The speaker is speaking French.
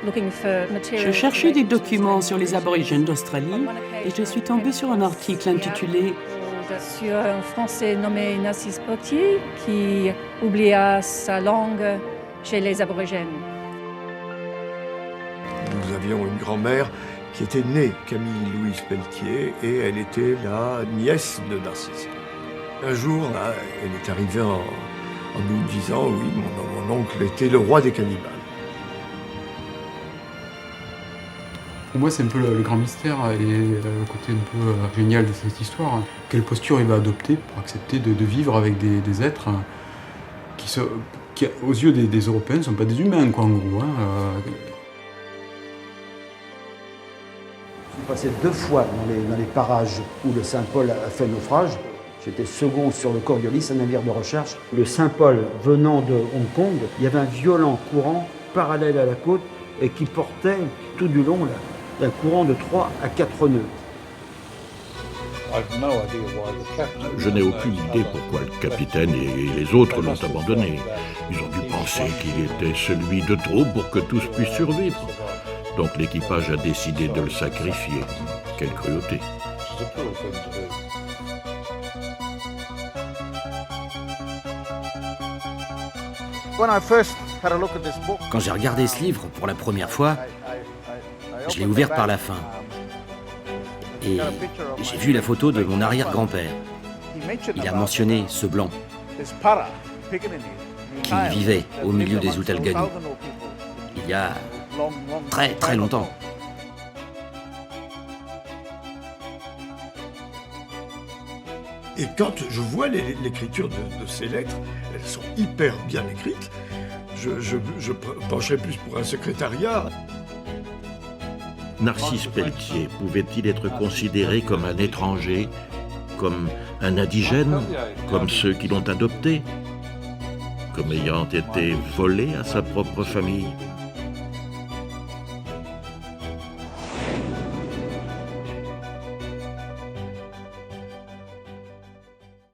Je cherchais des documents sur les aborigènes d'Australie et je suis tombée sur un article intitulé sur un Français nommé Narcisse Pelletier qui oublia sa langue chez les aborigènes. Nous avions une grand-mère qui était née Camille Louise Pelletier et elle était la nièce de Narcisse. Un jour, là, elle est arrivée en nous disant « Oui, mon oncle était le roi des cannibales ». Pour moi, c'est un peu le grand mystère et le côté un peu génial de cette histoire. Quelle posture il va adopter pour accepter de vivre avec des êtres qui, aux yeux des Européens, ne sont pas des humains, quoi, en gros. Je suis passé 2 fois dans les parages où le Saint-Paul a fait naufrage. J'étais second sur le Coriolis, un navire de recherche. Le Saint-Paul venant de Hong Kong, il y avait un violent courant parallèle à la côte et qui portait tout du long un courant de 3 à 4 nœuds. Je n'ai aucune idée pourquoi le capitaine et les autres l'ont abandonné. Ils ont dû penser qu'il était celui de trop pour que tous puissent survivre. Donc l'équipage a décidé de le sacrifier. Quelle cruauté. Quand j'ai regardé ce livre pour la première fois, je l'ai ouvert par la fin. Et j'ai vu la photo de mon arrière-grand-père. Il a mentionné ce blanc qui vivait au milieu des Outalgani il y a très très longtemps. Et quand je vois l'écriture de ces lettres, elles sont hyper bien écrites, je pencherais plus pour un secrétariat. Narcisse Pelletier pouvait-il être considéré comme un étranger, comme un indigène, comme ceux qui l'ont adopté, comme ayant été volé à sa propre famille ?